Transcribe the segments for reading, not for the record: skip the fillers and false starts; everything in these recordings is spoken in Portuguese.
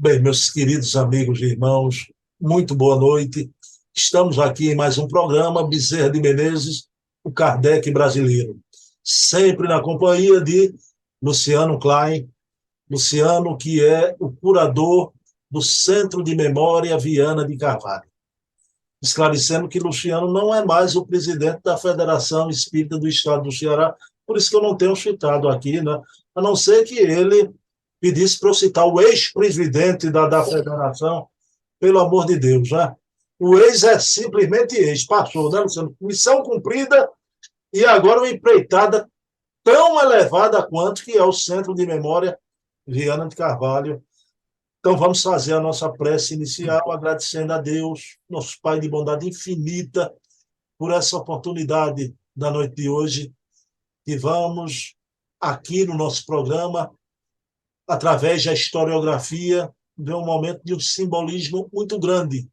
Bem, meus queridos amigos e irmãos, muito boa noite. Estamos aqui em mais um programa, Bezerra de Menezes, o Kardec brasileiro. Sempre na companhia de Luciano Klein, Luciano, que é o curador do Centro de Memória Viana de Carvalho. Esclarecendo que Luciano não é mais o presidente da Federação Espírita do Estado do Ceará, por isso que eu não tenho citado aqui, né? A não ser que ele pedisse para eu citar o ex-presidente da federação, pelo amor de Deus, né? O ex é simplesmente ex, passou, né, Luciano? Missão cumprida e agora uma empreitada tão elevada quanto que é o Centro de Memória Viana de Carvalho. Então vamos fazer a nossa prece inicial, agradecendo a Deus, nosso Pai de bondade infinita, por essa oportunidade da noite de hoje, que vamos aqui no nosso programa, através da historiografia, ver um momento de um simbolismo muito grande,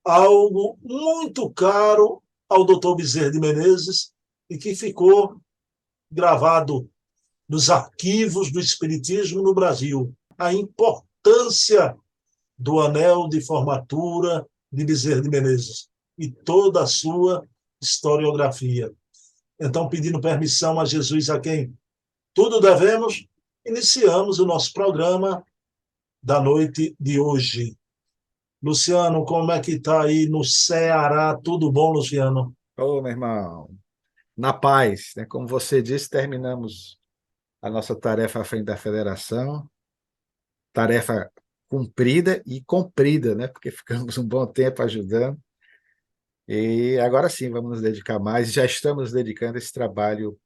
algo muito caro ao Dr. Bezerra de Menezes e que ficou gravado nos arquivos do Espiritismo no Brasil. A importância do anel de formatura de Bezerra de Menezes e toda a sua historiografia. Então, pedindo permissão a Jesus, a quem tudo devemos, iniciamos o nosso programa da noite de hoje. Luciano, como é que está aí no Ceará? Tudo bom, Luciano? Ô, meu irmão, na paz, né? Como você disse, terminamos a nossa tarefa à frente da federação, tarefa cumprida e comprida, né? Porque ficamos um bom tempo ajudando. E agora sim, vamos nos dedicar mais. Já estamos nos dedicando a esse trabalho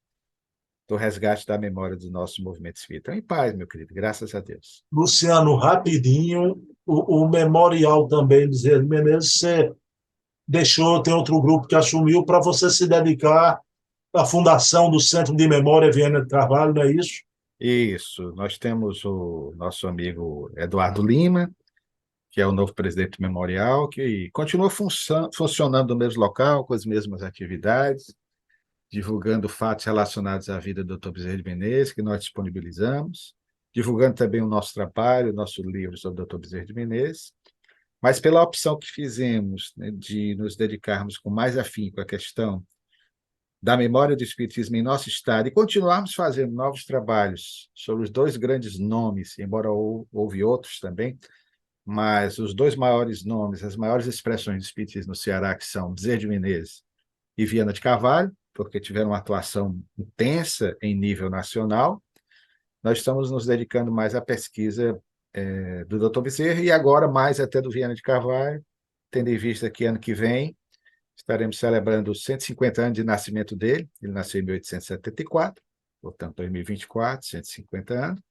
do resgate da memória do nosso movimento espírita. Então, em paz, meu querido, graças a Deus. Luciano, rapidinho, o memorial também, Bezerra de Menezes, você deixou, tem outro grupo que assumiu para você se dedicar à fundação do Centro de Memória Viana de Carvalho, não é isso? Isso, nós temos o nosso amigo Eduardo Lima, que é o novo presidente do Memorial, que continua funcionando no mesmo local, com as mesmas atividades, divulgando fatos relacionados à vida do Dr. Bezerra de Menezes, que nós disponibilizamos, divulgando também o nosso trabalho, o nosso livro sobre o Dr. Bezerra de Menezes, mas pela opção que fizemos, né, de nos dedicarmos com mais afinco à questão da memória do Espiritismo em nosso estado e continuarmos fazendo novos trabalhos sobre os dois grandes nomes, embora houve outros também, mas os dois maiores nomes, as maiores expressões do Espiritismo no Ceará, que são Bezerra de Menezes e Viana de Carvalho, porque tiveram uma atuação intensa em nível nacional. Nós estamos nos dedicando mais à pesquisa do Dr. Bezerra e agora mais até do Viana de Carvalho, tendo em vista que ano que vem estaremos celebrando os 150 anos de nascimento dele. Ele nasceu em 1874, portanto, 2024, 150 anos.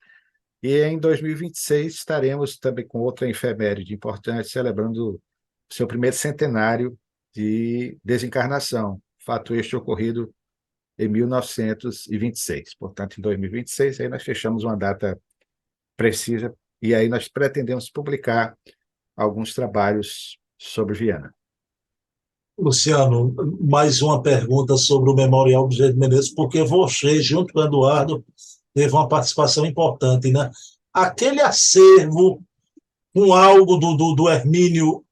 E em 2026 estaremos também com outra efeméride importante, celebrando o seu primeiro centenário de desencarnação, fato este ocorrido em 1926. Portanto, em 2026, aí nós fechamos uma data precisa e aí nós pretendemos publicar alguns trabalhos sobre Viana. Luciano, mais uma pergunta sobre o Memorial Bezerra de Menezes, porque você, junto com o Eduardo, teve uma participação importante, né? Aquele acervo com algo do Hermínio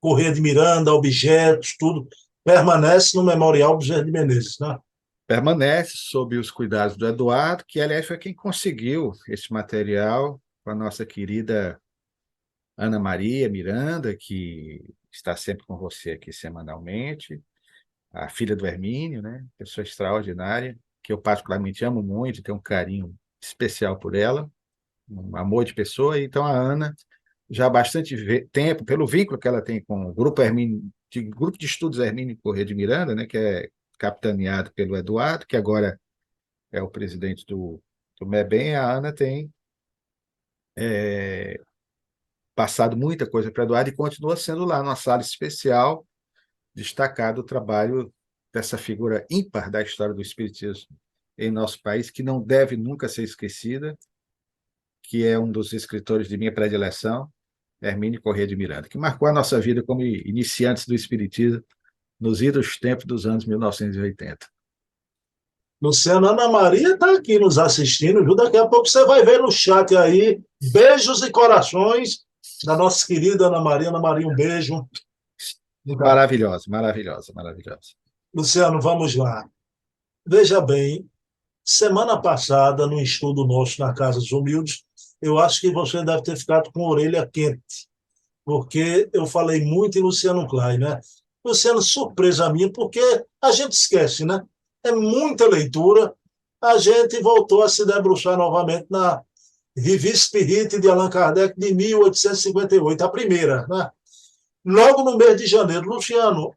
Corrêa de Miranda, objetos, tudo, permanece no Memorial Bezerra de Menezes, né? Permanece sob os cuidados do Eduardo, que, aliás, foi quem conseguiu esse material com a nossa querida Ana Maria Miranda, que está sempre com você aqui semanalmente, a filha do Hermínio, né? Pessoa extraordinária, que eu particularmente amo muito, tenho um carinho especial por ela, um amor de pessoa. Então, a Ana, já há bastante tempo, pelo vínculo que ela tem com o Grupo Hermínio, Grupo de Estudos Hermínio Corrêa de Miranda, né? Que é capitaneado pelo Eduardo, que agora é o presidente do MEBEM. A Ana tem passado muita coisa para o Eduardo e continua sendo lá, numa sala especial, destacado o trabalho dessa figura ímpar da história do Espiritismo em nosso país, que não deve nunca ser esquecida, que é um dos escritores de minha predileção, Hermínio Corrêa de Miranda, que marcou a nossa vida como iniciantes do Espiritismo nos idos tempos dos anos 1980. Luciano, Ana Maria está aqui nos assistindo, viu? Daqui a pouco você vai ver no chat aí, beijos e corações da nossa querida Ana Maria. Ana Maria, um beijo. Maravilhosa, maravilhosa, maravilhosa. Luciano, vamos lá. Veja bem, semana passada, no estudo nosso na Casa dos Humildes, eu acho que você deve ter ficado com a orelha quente, porque eu falei muito em Luciano Klein, né? Luciano, surpresa minha, porque a gente esquece, né? É muita leitura. A gente voltou a se debruçar novamente na Revue Spirit de Allan Kardec de 1858, a primeira, né? Logo no mês de janeiro, Luciano,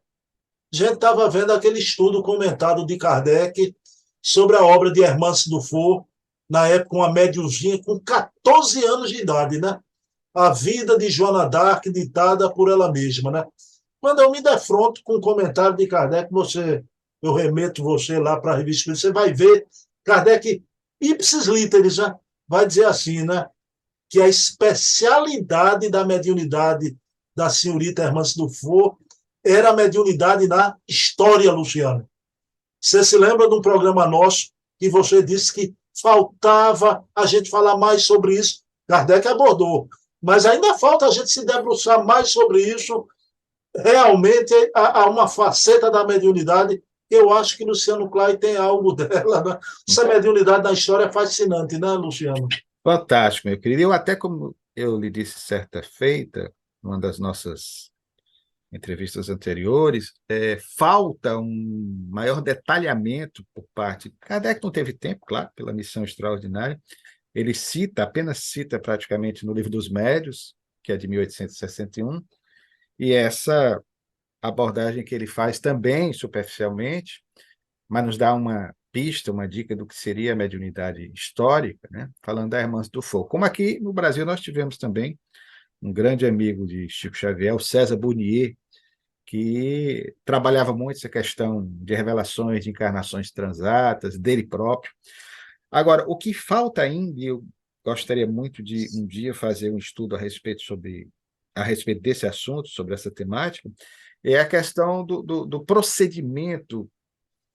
a gente estava vendo aquele estudo comentado de Kardec sobre a obra de Hermance Dufour, na época uma médiozinha com 14 anos de idade, né? A vida de Joana d'Arc ditada por ela mesma, né? Quando eu me defronto com o comentário de Kardec, eu remeto você lá para a revista, você vai ver Kardec ipsis literis, né? Vai dizer assim, né? Que a especialidade da mediunidade da senhorita Hermance Dufour era a mediunidade na história, Luciano. Você se lembra de um programa nosso que você disse que faltava a gente falar mais sobre isso? Kardec abordou. Mas ainda falta a gente se debruçar mais sobre isso. Realmente há uma faceta da mediunidade que eu acho que Luciano Klein tem algo dela. Né? Essa mediunidade na história é fascinante, né, Luciano? Fantástico, meu querido. Eu até, como eu lhe disse certa feita, numa das nossas entrevistas anteriores, falta um maior detalhamento por parte. Kardec não teve tempo, claro, pela missão extraordinária. Ele cita, apenas cita praticamente no Livro dos Médios, que é de 1861, e essa abordagem que ele faz também superficialmente, mas nos dá uma pista, uma dica do que seria a mediunidade histórica, né? Falando da Hermance Dufour. Como aqui no Brasil nós tivemos também um grande amigo de Chico Xavier, o César Bonnier, que trabalhava muito essa questão de revelações, de encarnações transatas, dele próprio. Agora, o que falta ainda, e eu gostaria muito de um dia fazer um estudo a respeito desse assunto, sobre essa temática, é a questão do procedimento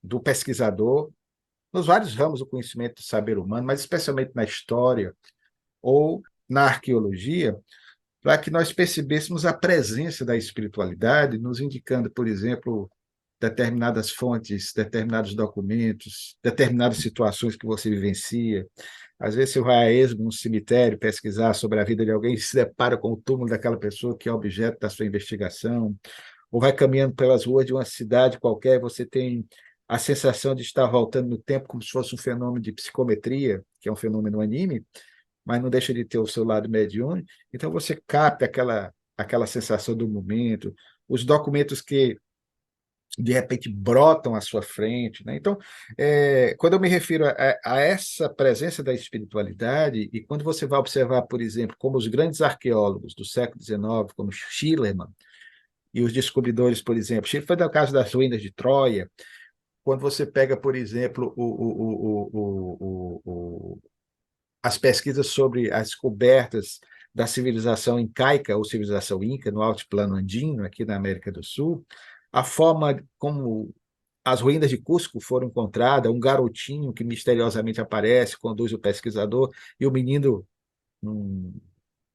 do pesquisador nos vários ramos do conhecimento do saber humano, mas especialmente na história ou na arqueologia, para que nós percebêssemos a presença da espiritualidade, nos indicando, por exemplo, determinadas fontes, determinados documentos, determinadas situações que você vivencia. Às vezes, você vai a esmo num cemitério pesquisar sobre a vida de alguém e se depara com o túmulo daquela pessoa que é objeto da sua investigação, ou vai caminhando pelas ruas de uma cidade qualquer, você tem a sensação de estar voltando no tempo como se fosse um fenômeno de psicometria, que é um fenômeno anime, mas não deixa de ter o seu lado mediúnico. Então, você capta aquela sensação do momento, os documentos que de repente brotam à sua frente, né? Então, quando eu me refiro a essa presença da espiritualidade, e quando você vai observar, por exemplo, como os grandes arqueólogos do século XIX, como Schirlermann, e os descobridores, por exemplo, Schiller foi no caso das ruínas de Troia, quando você pega, por exemplo, as pesquisas sobre as descobertas da civilização incaica ou civilização inca no altiplano andino, aqui na América do Sul, a forma como as ruínas de Cusco foram encontradas, um garotinho que misteriosamente aparece, conduz o pesquisador, e o menino, um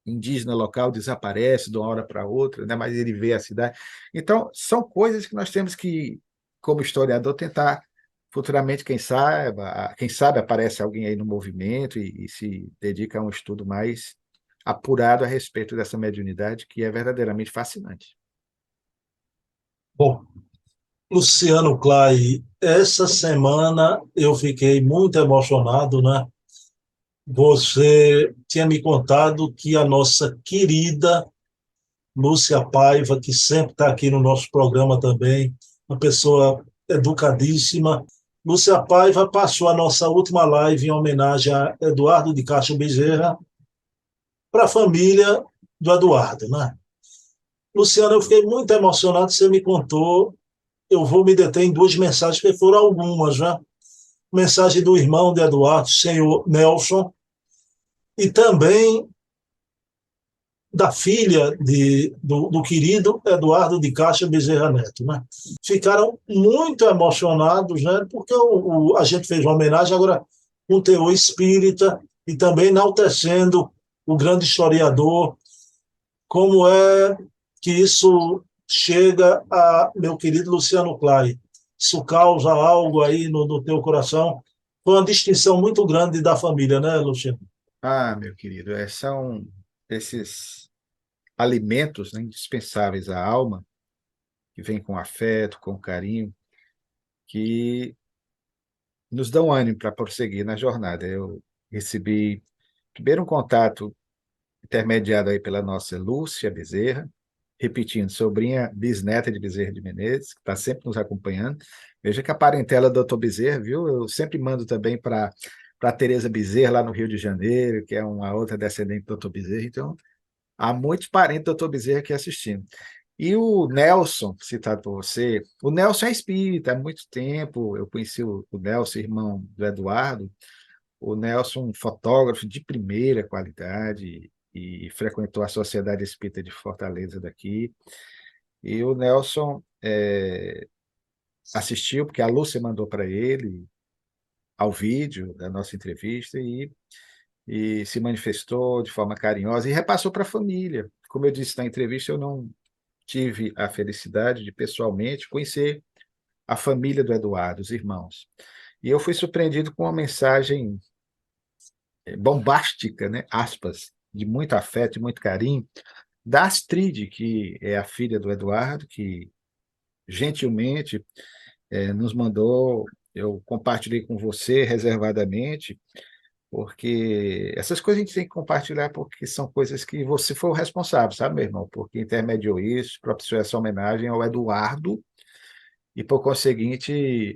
indígena local, desaparece de uma hora para outra, né? Mas ele vê a cidade. Então, são coisas que nós temos que, como historiador, tentar futuramente, quem sabe aparece alguém aí no movimento e se dedica a um estudo mais apurado a respeito dessa mediunidade, que é verdadeiramente fascinante. Bom, Luciano Klein, essa semana eu fiquei muito emocionado, né? Você tinha me contado que a nossa querida Lúcia Paiva, que sempre está aqui no nosso programa também, uma pessoa educadíssima. Lúcia Paiva passou a nossa última live em homenagem a Eduardo de Castro Bezerra para a família do Eduardo, né? Luciano, eu fiquei muito emocionado, você me contou. Eu vou me deter em duas mensagens, que foram algumas, né? Mensagem do irmão de Eduardo, senhor Nelson, e também da filha do querido Eduardo de Castro Bezerra Neto, né? Ficaram muito emocionados, né? Porque a gente fez uma homenagem agora com teor espírita e também enaltecendo o grande historiador. como é que isso chega a meu querido Luciano Clay? Isso causa algo aí no teu coração? Foi uma distinção muito grande da família, né, Luciano? Ah, meu querido, são esses alimentos, né, indispensáveis à alma, que vêm com afeto, com carinho, que nos dão ânimo para prosseguir na jornada. Eu recebi primeiro um contato intermediado aí pela nossa Lúcia Bezerra, repetindo, sobrinha bisneta de Bezerra de Menezes, que está sempre nos acompanhando. Veja que a parentela do doutor Bezerra, viu? Eu sempre mando também para Tereza Bezerra, lá no Rio de Janeiro, que é uma outra descendente do doutor Bezerra. Então, há muitos parentes do doutor Bezerra aqui assistindo. E o Nelson, citado por você, o Nelson é espírita há muito tempo. Eu conheci o Nelson, irmão do Eduardo. O Nelson, fotógrafo de primeira qualidade, e frequentou a Sociedade Espírita de Fortaleza daqui. E o Nelson assistiu, porque a Lúcia mandou para ele ao vídeo da nossa entrevista e se manifestou de forma carinhosa e repassou para a família. Como eu disse na entrevista, eu não tive a felicidade de pessoalmente conhecer a família do Eduardo, os irmãos. E eu fui surpreendido com uma mensagem bombástica, né? Aspas, de muito afeto e muito carinho, da Astrid, que é a filha do Eduardo, que gentilmente nos mandou. Eu compartilhei com você reservadamente, porque essas coisas a gente tem que compartilhar porque são coisas que você foi o responsável, sabe, meu irmão? Porque intermediou isso, propiciou essa homenagem ao Eduardo, e, por conseguinte,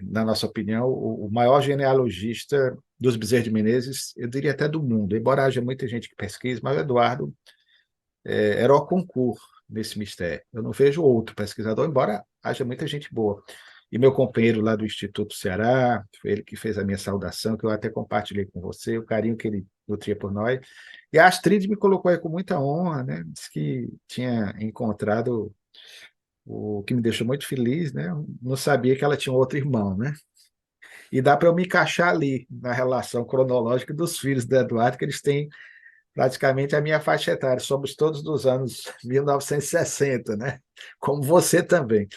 na nossa opinião, o maior genealogista dos Bezerra de Menezes, eu diria até do mundo, embora haja muita gente que pesquise, mas o Eduardo era o concurso nesse mistério. Eu não vejo outro pesquisador, embora haja muita gente boa. E meu companheiro lá do Instituto Ceará, foi ele que fez a minha saudação, que eu até compartilhei com você, o carinho que ele nutria por nós. E a Astrid me colocou aí com muita honra, né? Disse que tinha encontrado o que me deixou muito feliz, né? Eu não sabia que ela tinha um outro irmão, né? E dá para eu me encaixar ali na relação cronológica dos filhos do Eduardo, que eles têm praticamente a minha faixa etária. Somos todos dos anos 1960, né? Como você também.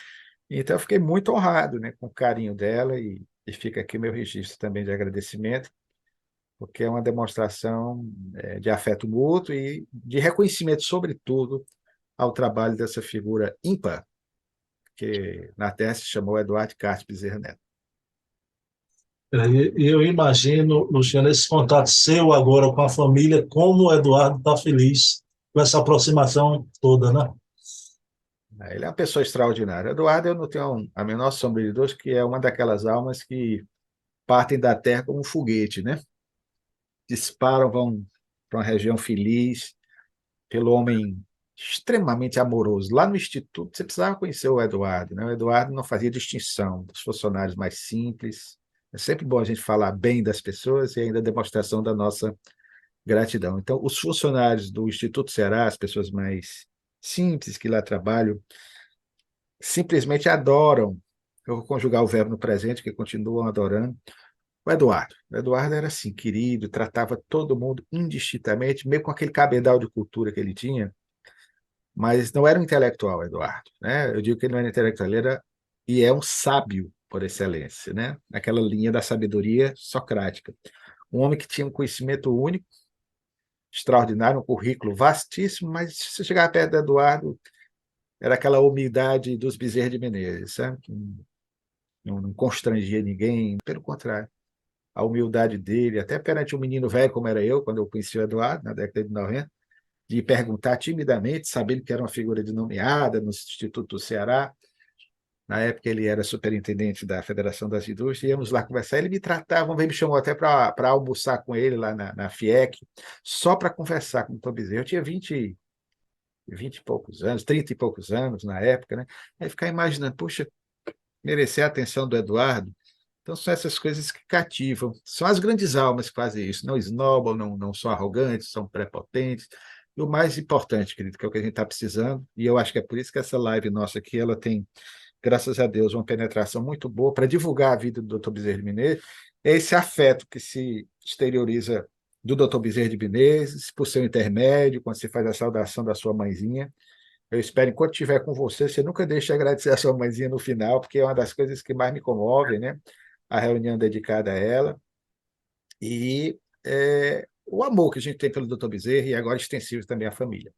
Então, eu fiquei muito honrado, né, com o carinho dela e fica aqui meu registro também de agradecimento, porque é uma demonstração de afeto mútuo e de reconhecimento, sobretudo, ao trabalho dessa figura ímpar, que na Terra se chamou Eduardo Castro Bezerra Neto. E eu imagino, Luciano, esse contato seu agora com a família, como o Eduardo está feliz com essa aproximação toda, né? Ele é uma pessoa extraordinária. Eduardo, eu não tenho a menor sombra de dúvida que é uma daquelas almas que partem da Terra como um foguete, né? Disparam, vão para uma região feliz, pelo homem extremamente amoroso. Lá no Instituto, você precisava conhecer o Eduardo, né? O Eduardo não fazia distinção dos funcionários mais simples. É sempre bom a gente falar bem das pessoas e ainda a demonstração da nossa gratidão. Então, os funcionários do Instituto Ceará, as pessoas mais simples que lá trabalham, simplesmente adoram. Eu vou conjugar o verbo no presente, que continuam adorando. O Eduardo. O Eduardo era assim, querido, tratava todo mundo indistintamente, meio com aquele cabedal de cultura que ele tinha, mas não era um intelectual, Eduardo, né? Eu digo que ele não era intelectual, ele era e é um sábio por excelência, né? Naquela linha da sabedoria socrática. Um homem que tinha um conhecimento único, extraordinário, um currículo vastíssimo, mas se você chegar perto do Eduardo, era aquela humildade dos Bezerra de Menezes, sabe? Que não constrangia ninguém, pelo contrário. A humildade dele, até perante um menino velho como era eu, quando eu conheci o Eduardo, na década de 90, de perguntar timidamente, sabendo que era uma figura de nomeada no Instituto do Ceará. Na época ele era superintendente da Federação das Indústrias, íamos lá conversar, ele me tratava, uma vez me chamou até para almoçar com ele lá na FIEC, só para conversar com o Tom Bezerra. Eu tinha 20 e poucos anos, 30 e poucos anos na época, né? Aí ficar imaginando, puxa, merecer a atenção do Eduardo. Então, são essas coisas que cativam. São as grandes almas que fazem isso. Não esnobam, não são arrogantes, são prepotentes. E o mais importante, querido, que é o que a gente está precisando, e eu acho que é por isso que essa live nossa aqui, ela tem, graças a Deus, uma penetração muito boa para divulgar a vida do Dr. Bezerra de Menezes, é esse afeto que se exterioriza do Dr. Bezerra de Menezes, por seu intermédio, quando você faz a saudação da sua mãezinha. Eu espero, enquanto estiver com você, você nunca deixe de agradecer a sua mãezinha no final, porque é uma das coisas que mais me comovem, né? A reunião dedicada a ela. E o amor que a gente tem pelo Dr. Bezerra e agora extensivo também à família.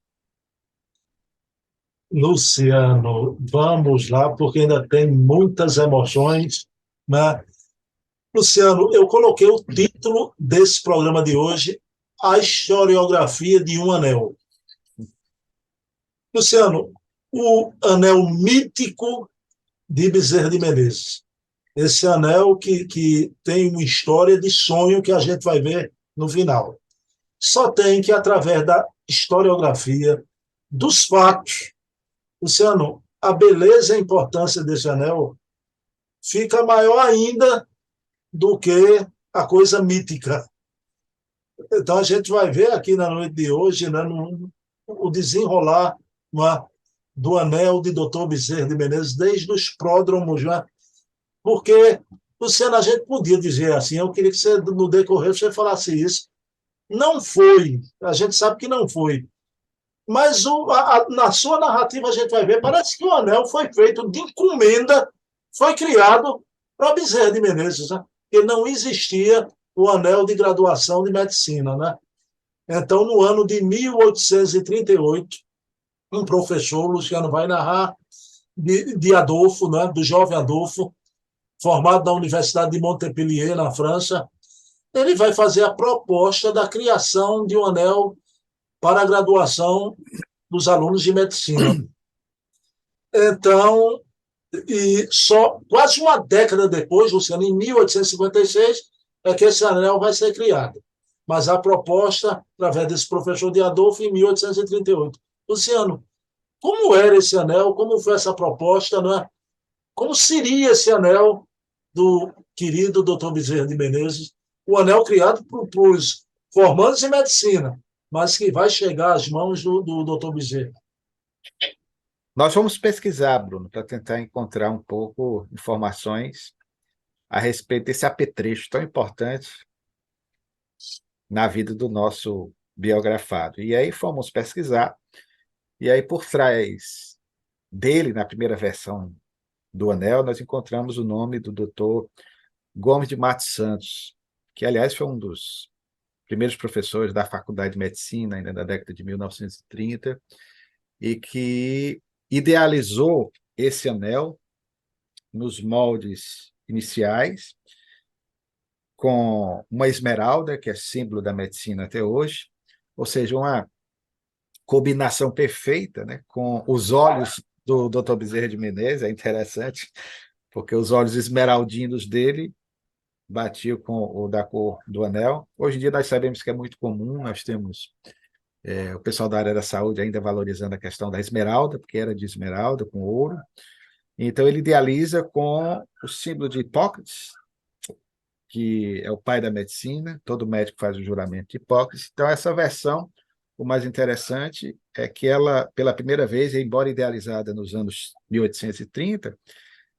Luciano, vamos lá, porque ainda tem muitas emoções, né? Luciano, eu coloquei o título desse programa de hoje, A Historiografia de um Anel. Luciano, o anel mítico de Bezerra de Menezes. Esse anel que tem uma história de sonho que a gente vai ver no final. Só tem que, através da historiografia, dos fatos, Luciano, a beleza e a importância desse anel fica maior ainda do que a coisa mítica. Então, a gente vai ver aqui na noite de hoje, né, o desenrolar, né, do anel de Dr. Bezerra de Menezes, desde os pródromos, né, porque, Luciano, a gente podia dizer assim, eu queria que você, no decorrer, você falasse isso. Não foi, a gente sabe que não foi. Mas na sua narrativa a gente vai ver, parece que o anel foi feito de encomenda, foi criado para Bezerra de Menezes, né? Porque não existia o anel de graduação de medicina, né? Então, no ano de 1838, um professor, o Luciano vai narrar, de Adolfo, né? Do jovem Adolfo, formado na Universidade de Montpellier, na França, ele vai fazer a proposta da criação de um anel para a graduação dos alunos de medicina. Então, e só quase uma década depois, Luciano, em 1856, é que esse anel vai ser criado. Mas a proposta, através desse professor de Adolfo, em 1838. Luciano, como era esse anel? Como foi essa proposta? Né? Como seria esse anel do querido Dr. Bezerra de Menezes? O anel criado para os formandos em medicina, mas que vai chegar às mãos do Dr. Bezerra. Nós vamos pesquisar, Bruno, para tentar encontrar um pouco informações a respeito desse apetrecho tão importante na vida do nosso biografado. E aí fomos pesquisar, e aí por trás dele, na primeira versão do anel, nós encontramos o nome do Dr. Gomes de Matos Santos, que, aliás, foi um dos primeiros professores da Faculdade de Medicina, ainda da década de 1930, e que idealizou esse anel nos moldes iniciais, com uma esmeralda, que é símbolo da medicina até hoje, ou seja, uma combinação perfeita, né, com os olhos do Dr. Bezerra de Menezes. É interessante, porque os olhos esmeraldinos dele batiam com o da cor do anel. Hoje em dia nós sabemos que é muito comum, nós temos o pessoal da área da saúde ainda valorizando a questão da esmeralda, porque era de esmeralda, com ouro. Então ele idealiza com o símbolo de Hipócrates, que é o pai da medicina, todo médico faz o juramento de Hipócrates. Então essa versão, o mais interessante é que ela, pela primeira vez, embora idealizada nos anos 1830,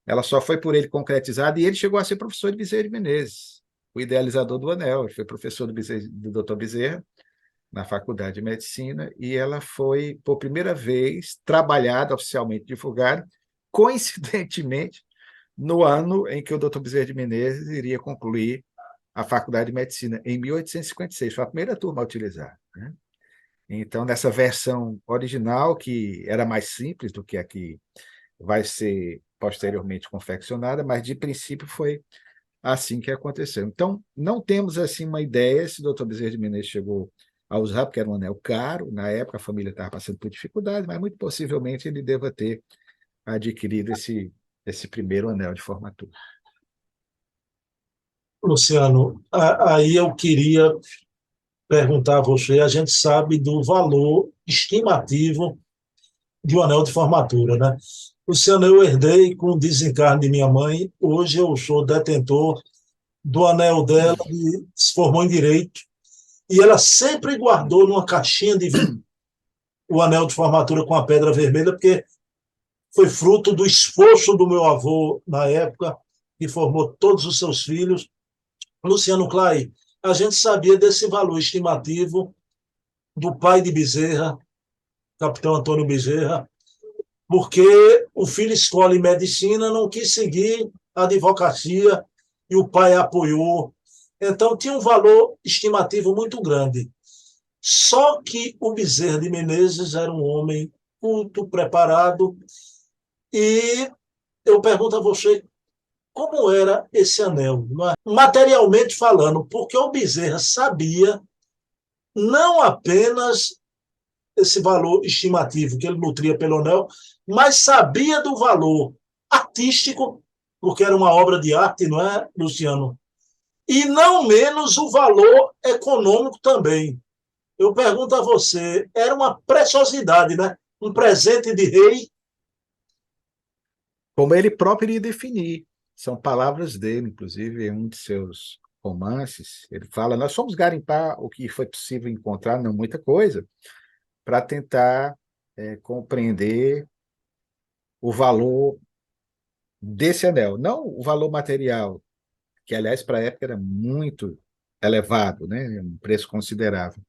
ela só foi por ele concretizada, e ele chegou a ser professor de Bezerra de Menezes, o idealizador do anel. Ele foi professor do Dr. Bezerra na Faculdade de Medicina, e ela foi, por primeira vez, trabalhada, oficialmente divulgada, coincidentemente, no ano em que o Dr. Bezerra de Menezes iria concluir a Faculdade de Medicina, em 1856. Foi a primeira turma a utilizar, né? Então, nessa versão original, que era mais simples do que a que vai ser posteriormente confeccionada, mas de princípio foi assim que aconteceu. Então, não temos assim uma ideia se o Dr. Bezerra de Menezes chegou a usar, porque era um anel caro, na época a família estava passando por dificuldade, mas muito possivelmente ele deva ter adquirido esse primeiro anel de formatura. Luciano, aí eu queria perguntar a você, a gente sabe do valor estimativo de um anel de formatura, né? Luciano, eu herdei com o desencarne de minha mãe, hoje eu sou detentor do anel dela, que se formou em Direito, e ela sempre guardou numa caixinha de vidro o anel de formatura com a pedra vermelha, porque foi fruto do esforço do meu avô na época, que formou todos os seus filhos. Luciano Clay, a gente sabia desse valor estimativo do pai de Bezerra, capitão Antônio Bezerra, porque o filho escolhe medicina, não quis seguir a advocacia e o pai apoiou. Então, tinha um valor estimativo muito grande. Só que o Bezerra de Menezes era um homem culto, preparado, e eu pergunto a você como era esse anel, não é? Materialmente falando, porque o Bezerra sabia não apenas esse valor estimativo que ele nutria pelo anel, mas sabia do valor artístico, porque era uma obra de arte, não é, Luciano? E não menos o valor econômico também. Eu pergunto a você, era uma preciosidade, né? Um presente de rei. Como ele próprio iria definir. São palavras dele, inclusive, em um de seus romances. Ele fala: nós fomos garimpar o que foi possível encontrar, não muita coisa, para tentar compreender o valor desse anel. Não o valor material, que, aliás, para a época era muito elevado, né? Um preço considerável,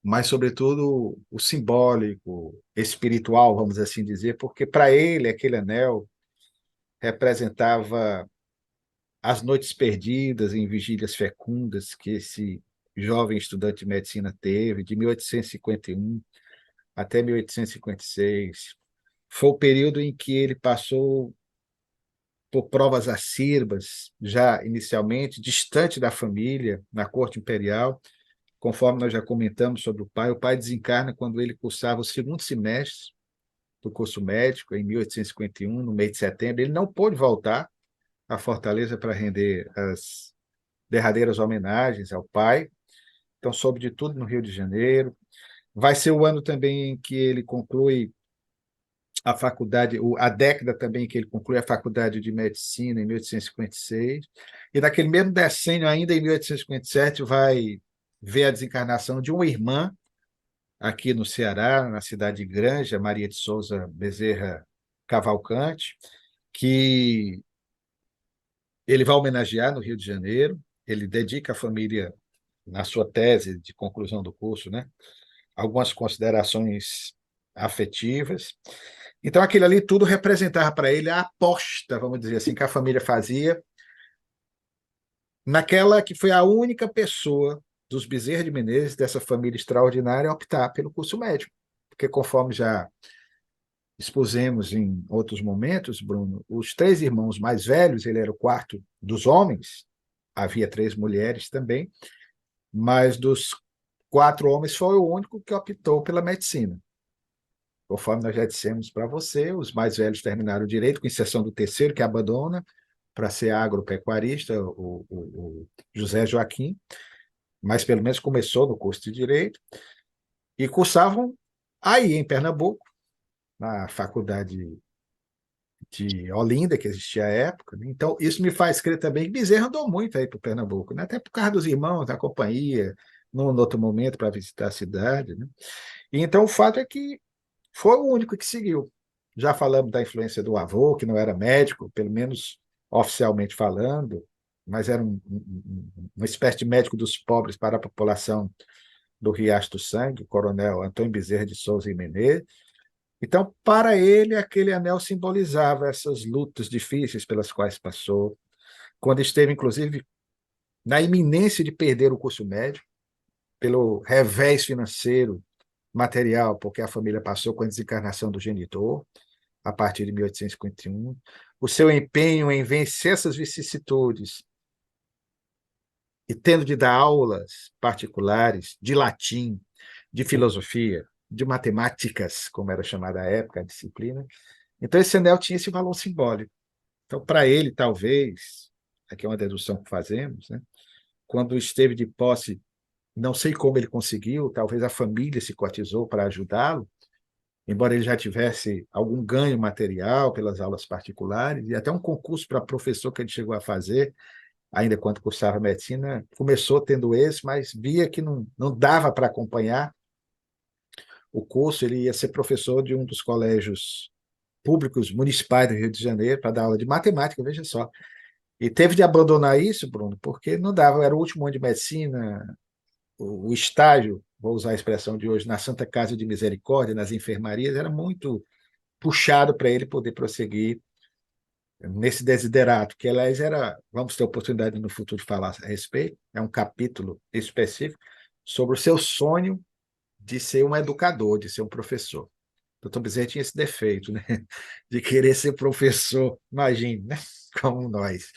mas, sobretudo, o simbólico, espiritual, vamos assim dizer, porque para ele aquele anel representava as noites perdidas em vigílias fecundas que esse jovem estudante de medicina teve, de 1851 até 1856. Foi o período em que ele passou por provas acerbas, já inicialmente, distante da família, na corte imperial, conforme nós já comentamos sobre o pai. O pai desencarna quando ele cursava o segundo semestre do curso médico, em 1851, no mês de setembro. Ele não pôde voltar à Fortaleza para render as derradeiras homenagens ao pai. Então, soube de tudo no Rio de Janeiro. Vai ser o ano também em que ele conclui a faculdade, a década também em que ele conclui a faculdade de medicina, em 1856. E naquele mesmo decênio, ainda em 1857, vai ver a desencarnação de uma irmã aqui no Ceará, na cidade de Granja, Maria de Souza Bezerra Cavalcante, que ele vai homenagear no Rio de Janeiro. Ele dedica à família, na sua tese de conclusão do curso, né, algumas considerações afetivas. Então, aquilo ali tudo representava para ele a aposta, vamos dizer assim, que a família fazia naquela que foi a única pessoa dos Bezerra de Menezes, dessa família extraordinária, a optar pelo curso médico. Porque, conforme já expusemos em outros momentos, Bruno, os três irmãos mais velhos, ele era o quarto dos homens, havia três mulheres também, mas dos quatro homens foi o único que optou pela medicina. Conforme nós já dissemos para você, os mais velhos terminaram o direito, com exceção do terceiro, que abandona para ser agropecuarista, o José Joaquim, mas pelo menos começou no curso de direito, e cursavam aí em Pernambuco, na faculdade de Olinda, que existia à época, né? Então, isso me faz crer também que Bezerra andou muito aí para o Pernambuco, né? Até por causa dos irmãos, da companhia, num outro momento para visitar a cidade, né? E então, o fato é que foi o único que seguiu. Já falamos da influência do avô, que não era médico, pelo menos oficialmente falando, mas era uma espécie de médico dos pobres para a população do Riacho do Sangue, o coronel Antônio Bezerra de Souza e Menezes. Então, para ele, aquele anel simbolizava essas lutas difíceis pelas quais passou, quando esteve, inclusive, na iminência de perder o curso médio, pelo revés financeiro, material, porque a família passou com a desencarnação do genitor, a partir de 1851. O seu empenho em vencer essas vicissitudes e tendo de dar aulas particulares de latim, de filosofia, de matemáticas, como era chamada à época a disciplina. Então, esse anel tinha esse valor simbólico. Então, para ele, talvez, aqui é uma dedução que fazemos, né? Quando esteve de posse, não sei como ele conseguiu, talvez a família se cotizou para ajudá-lo, embora ele já tivesse algum ganho material pelas aulas particulares, e até um concurso para professor que ele chegou a fazer, ainda quando cursava medicina, começou tendo esse, mas via que não dava para acompanhar o curso. Ele ia ser professor de um dos colégios públicos municipais do Rio de Janeiro para dar aula de matemática, veja só. E teve de abandonar isso, Bruno, porque não dava, era o último ano de medicina, o estágio, vou usar a expressão de hoje, na Santa Casa de Misericórdia, nas enfermarias, era muito puxado para ele poder prosseguir nesse desiderato, que, aliás, era, vamos ter oportunidade no futuro de falar a respeito, é um capítulo específico sobre o seu sonho de ser um educador, de ser um professor. O doutor Bezerra tinha esse defeito, né? De querer ser professor, imagine, né? Como nós.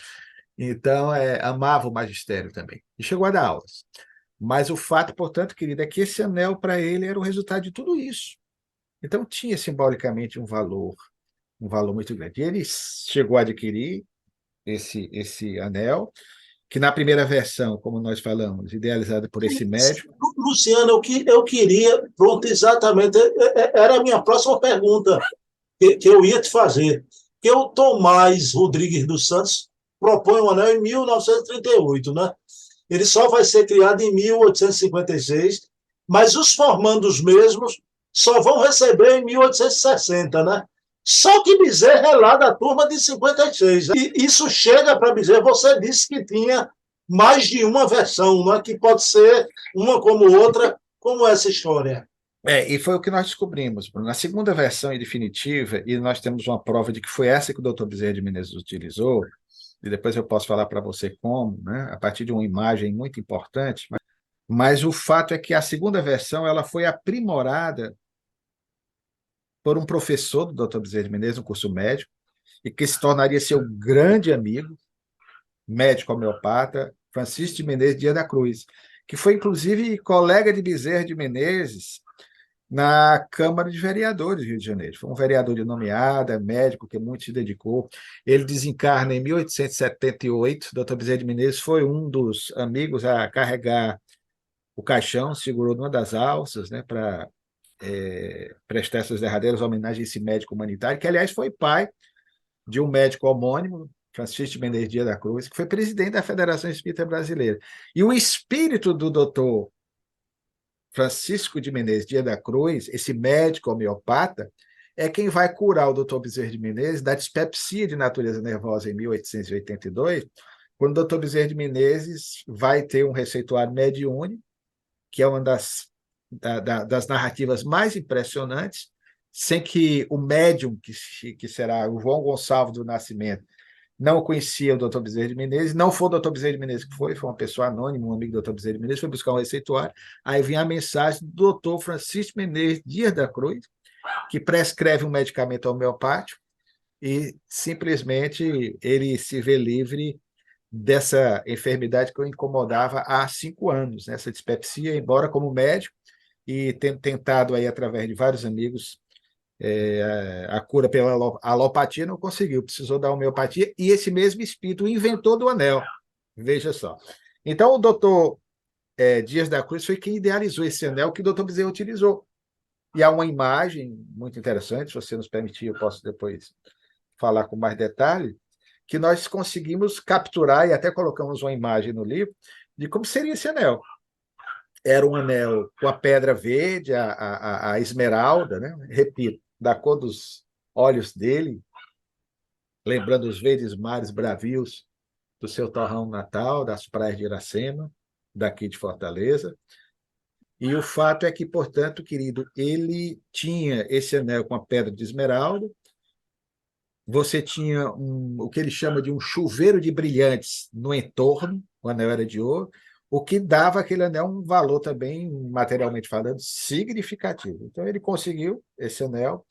Então, amava o magistério também. E chegou a dar aulas. Mas o fato, portanto, querido, é que esse anel para ele era o resultado de tudo isso. Então, tinha simbolicamente um valor muito grande. E ele chegou a adquirir esse anel, que na primeira versão, como nós falamos, idealizada por esse médico. Luciano, eu queria, pronto, exatamente, era a minha próxima pergunta que eu ia te fazer. Que o Tomás Rodrigues dos Santos propõe o anel em 1938, né? Ele só vai ser criado em 1856, mas os formandos mesmos só vão receber em 1860, né? Só que Bezerra é lá da turma de 56. E isso chega para Bezerra. Você disse que tinha mais de uma versão, não é? Que pode ser uma como outra, como essa história. E foi o que nós descobrimos, Bruno. Na segunda versão e definitiva, e nós temos uma prova de que foi essa que o doutor Bezerra de Menezes utilizou, e depois eu posso falar para você como, né, a partir de uma imagem muito importante, mas o fato é que a segunda versão ela foi aprimorada por um professor do doutor Bezerra de Menezes, no curso médico, e que se tornaria seu grande amigo, médico homeopata, Francisco de Menezes Dias da Cruz, que foi, inclusive, colega de Bezerra de Menezes na Câmara de Vereadores do Rio de Janeiro. Foi um vereador de nomeada, médico, que muito se dedicou. Ele desencarna em 1878. Dr. Bezerra de Menezes foi um dos amigos a carregar o caixão, segurou numa das alças, né, para prestar essas derradeiras homenagens a esse médico humanitário, que, aliás, foi pai de um médico homônimo, Francisco de Menezes Dias da Cruz, que foi presidente da Federação Espírita Brasileira. E o espírito do doutor Francisco de Menezes Dias da Cruz, esse médico homeopata, é quem vai curar o doutor Bezerra de Menezes da dispepsia de natureza nervosa em 1882, quando o doutor Bezerra de Menezes vai ter um receituário mediúnico, que é uma das narrativas mais impressionantes, sem que o médium, que será o João Gonçalves do Nascimento, não conhecia o doutor Bezerra de Menezes, não foi o doutor Bezerra de Menezes que foi uma pessoa anônima, um amigo do doutor Bezerra de Menezes, foi buscar um receituário, aí vinha a mensagem do doutor Francisco Menezes Dias da Cruz, que prescreve um medicamento homeopático e simplesmente ele se vê livre dessa enfermidade que o incomodava há 5 anos, né? Essa dispepsia, embora como médico, e tendo tentado aí através de vários amigos a cura pela alopatia, não conseguiu, precisou da homeopatia, e esse mesmo espírito inventou do anel. Veja só. Então, o doutor Dias da Cruz foi quem idealizou esse anel que o doutor Bezerra utilizou. E há uma imagem muito interessante, se você nos permitir, eu posso depois falar com mais detalhe, que nós conseguimos capturar, e até colocamos uma imagem no livro, de como seria esse anel. Era um anel com a pedra verde, a esmeralda, né? Repito, da cor dos olhos dele, lembrando os verdes mares bravios do seu torrão natal, das praias de Iracema, daqui de Fortaleza. E o fato é que, portanto, querido, ele tinha esse anel com a pedra de esmeralda, você tinha o que ele chama de um chuveiro de brilhantes no entorno, o anel era de ouro, o que dava àquele anel um valor também, materialmente falando, significativo. Então, ele conseguiu esse anel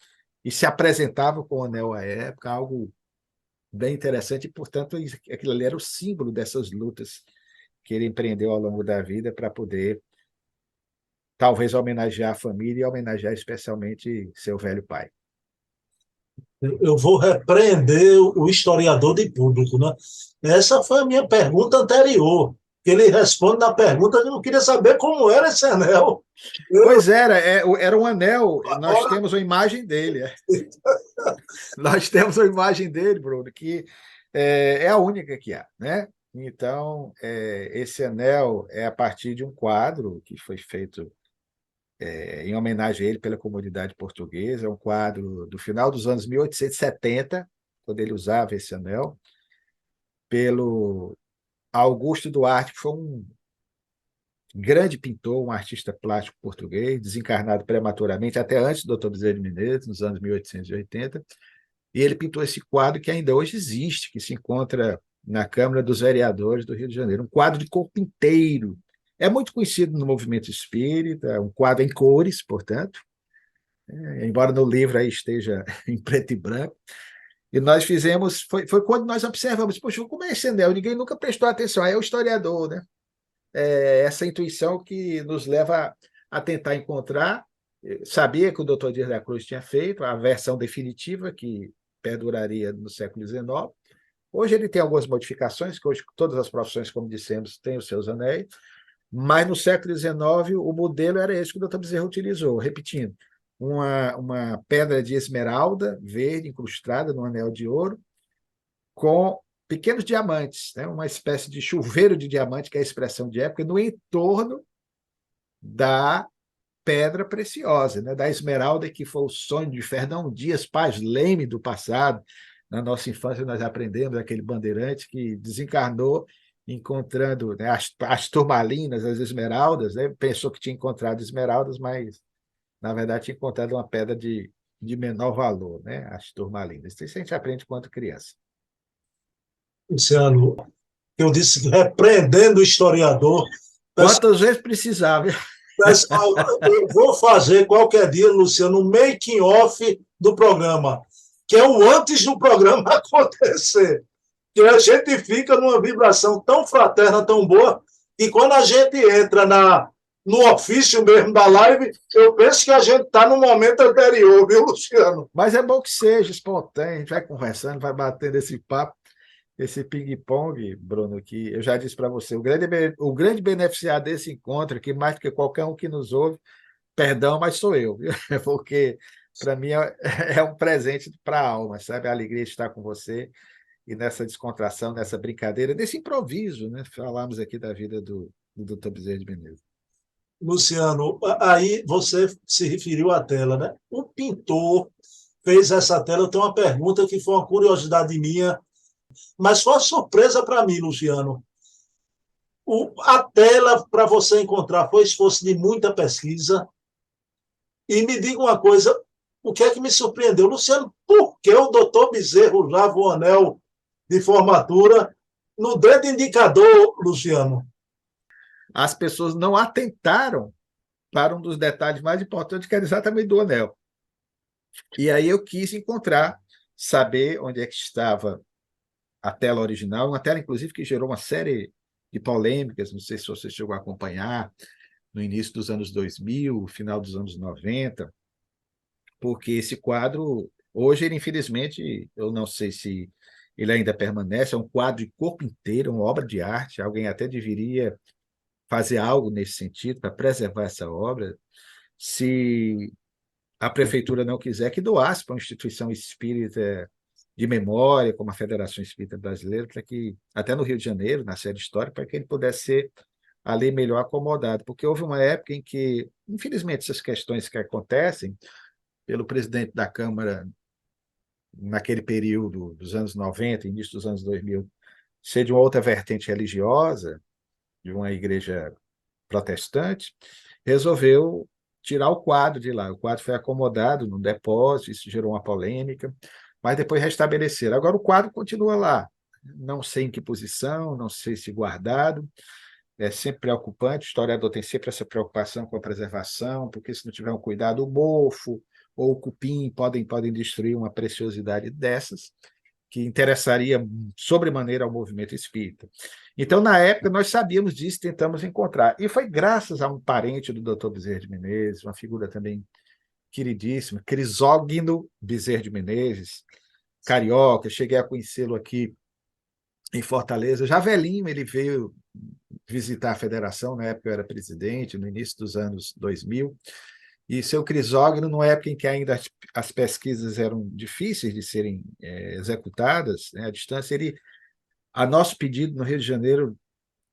e se apresentava com o anel à época, algo bem interessante, e, portanto, aquilo ali era o símbolo dessas lutas que ele empreendeu ao longo da vida para poder, talvez, homenagear a família e homenagear especialmente seu velho pai. Eu vou repreender o historiador de público, né? Essa foi a minha pergunta anterior. Ele responde na pergunta que eu queria saber como era esse anel. Eu, Pois era um anel, nós ora, temos a imagem dele. Nós temos a imagem dele, Bruno, que é a única que há, né? Então, esse anel é a partir de um quadro que foi feito em homenagem a ele pela comunidade portuguesa, é um quadro do final dos anos 1870, quando ele usava esse anel, pelo Augusto Duarte, que foi um grande pintor, um artista plástico português, desencarnado prematuramente, até antes do Dr. Bezerra de Menezes, nos anos 1880, e ele pintou esse quadro que ainda hoje existe, que se encontra na Câmara dos Vereadores do Rio de Janeiro, um quadro de corpo inteiro. É muito conhecido no movimento espírita, um quadro em cores, portanto, embora no livro aí esteja em preto e branco. E nós fizemos, foi quando nós observamos, poxa, como é esse anel? Ninguém nunca prestou atenção, aí é o historiador, né? Essa intuição que nos leva a tentar encontrar. Sabia que o Dr. Dias da Cruz tinha feito a versão definitiva, que perduraria no século XIX. Hoje ele tem algumas modificações, que hoje todas as profissões, como dissemos, têm os seus anéis, mas no século XIX o modelo era esse que o Dr. Bezerra utilizou. Repetindo, uma pedra de esmeralda verde incrustada no anel de ouro, com pequenos diamantes, né? Uma espécie de chuveiro de diamante, que é a expressão de época, no entorno da pedra preciosa, né? Da esmeralda, que foi o sonho de Fernão Dias Paz Leme do passado. Na nossa infância, nós aprendemos aquele bandeirante que desencarnou encontrando, né, as turmalinas, as esmeraldas, né? Pensou que tinha encontrado esmeraldas, mas, na verdade, tinha encontrado uma pedra de menor valor, né? As turmalinas. Isso a gente aprende quando criança. Luciano, eu disse repreendendo o historiador. Quantas vezes precisava. Pessoal, eu vou fazer qualquer dia, Luciano, um making-off do programa, que é o antes do programa acontecer. Que a gente fica numa vibração tão fraterna, tão boa, que quando a gente entra no ofício mesmo da live, eu penso que a gente está no momento anterior, viu, Luciano? Mas é bom que seja espontâneo, a gente vai conversando, vai batendo esse papo, esse ping-pong, Bruno, que eu já disse para você, o grande beneficiário desse encontro, que mais do que qualquer um que nos ouve, perdão, mas sou eu, viu? Porque para mim é um presente para a alma, sabe? A alegria de estar com você e nessa descontração, nessa brincadeira, desse improviso, né? Falamos aqui da vida do Dr. Bezerra de Menezes. Luciano, aí você se referiu à tela, né? O pintor fez essa tela. Eu tenho uma pergunta que foi uma curiosidade minha, mas foi uma surpresa para mim, Luciano. A tela, para você encontrar, foi esforço de muita pesquisa. E me diga uma coisa, o que é que me surpreendeu? Luciano, por que o doutor Bezerra usava o anel de formatura no dedo indicador, Luciano? As pessoas não atentaram para um dos detalhes mais importantes, que era exatamente do anel. E aí eu quis encontrar, saber onde é que estava a tela original, uma tela, inclusive, que gerou uma série de polêmicas, não sei se você chegou a acompanhar, no início dos anos 2000, final dos anos 90, porque esse quadro, hoje, ele, infelizmente, eu não sei se ele ainda permanece, é um quadro de corpo inteiro, uma obra de arte, alguém até deveria fazer algo nesse sentido para preservar essa obra. Se a prefeitura não quiser, que doasse para uma instituição espírita de memória, como a Federação Espírita Brasileira, para que, até no Rio de Janeiro, na sede histórica, para que ele pudesse ser ali melhor acomodado, porque houve uma época em que, infelizmente, essas questões que acontecem, pelo presidente da Câmara, naquele período dos anos 90, início dos anos 2000, ser de uma outra vertente religiosa, de uma igreja protestante, resolveu tirar o quadro de lá. O quadro foi acomodado no depósito, isso gerou uma polêmica, mas depois restabeleceram. Agora o quadro continua lá, não sei em que posição, não sei se guardado, é sempre preocupante, o historiador tem sempre essa preocupação com a preservação, porque se não tiver um cuidado, o mofo ou o cupim podem destruir uma preciosidade dessas, que interessaria sobremaneira ao movimento espírita. Então, na época, nós sabíamos disso, tentamos encontrar. E foi graças a um parente do Dr. Bezerra de Menezes, uma figura também queridíssima, Crisógino Bezerra de Menezes, carioca, cheguei a conhecê-lo aqui em Fortaleza. Já velhinho, ele veio visitar a federação, na época eu era presidente, no início dos anos 2000, e seu Crisógono, numa época em que ainda as pesquisas eram difíceis de serem executadas, né, à distância, ele, a nosso pedido no Rio de Janeiro,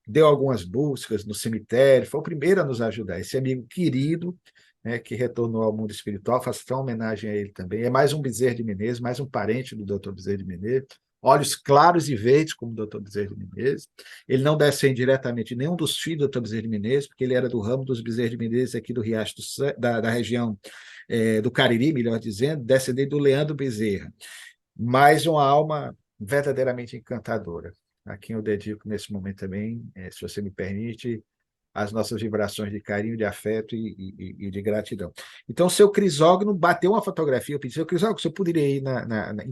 deu algumas buscas no cemitério, foi o primeiro a nos ajudar, esse amigo querido, né, que retornou ao mundo espiritual, faço uma homenagem a ele também, é mais um Bezerra de Menezes, mais um parente do Dr. Bezerra de Menezes, olhos claros e verdes, como o doutor Bezerra de Menezes. Ele não descende diretamente de nenhum dos filhos do doutor Bezerra de Menezes, porque ele era do ramo dos Bezerra de Menezes aqui do Riacho da região do Cariri, melhor dizendo, descendente do Leandro Bezerra. Mas uma alma verdadeiramente encantadora, a quem eu dedico nesse momento também, se você me permite, as nossas vibrações de carinho, de afeto e de gratidão. Então, o seu Crisógono bateu uma fotografia, eu pedi, seu Crisógono, você poderia ir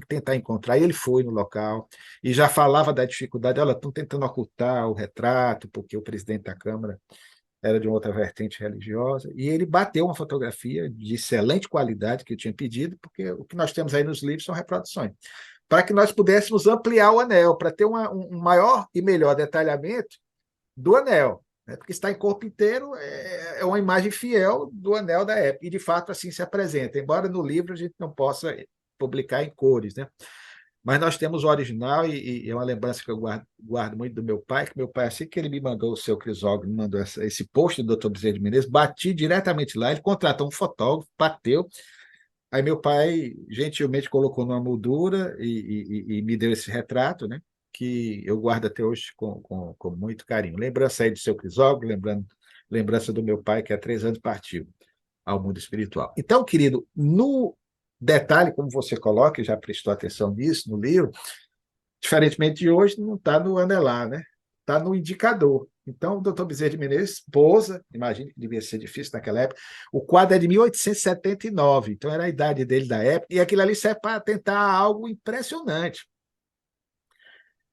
tentar encontrar? E ele foi no local e já falava da dificuldade, olha, estão tentando ocultar o retrato, porque o presidente da Câmara era de uma outra vertente religiosa, e ele bateu uma fotografia de excelente qualidade que eu tinha pedido, porque o que nós temos aí nos livros são reproduções, para que nós pudéssemos ampliar o anel, para ter um maior e melhor detalhamento do anel, né? Porque está em corpo inteiro, é uma imagem fiel do anel da época, e de fato assim se apresenta, embora no livro a gente não possa publicar em cores, né? Mas nós temos o original e é uma lembrança que eu guardo muito do meu pai, que meu pai, assim que ele me mandou o seu Crisógono, me mandou esse post do Dr. Bezerra de Menezes, bati diretamente lá, ele contratou um fotógrafo, bateu, aí meu pai gentilmente colocou numa moldura e me deu esse retrato, né? Que eu guardo até hoje com muito carinho. Lembrança aí do seu Crisógono, lembrança do meu pai, que há 3 anos partiu ao mundo espiritual. Então, querido, no detalhe, como você coloca, e já prestou atenção nisso no livro, diferentemente de hoje, não está no anelar, né? Está no indicador. Então, o doutor Bezerra de Menezes pousa, imagino que devia ser difícil naquela época, o quadro é de 1879, então era a idade dele da época, e aquilo ali serve para tentar algo impressionante.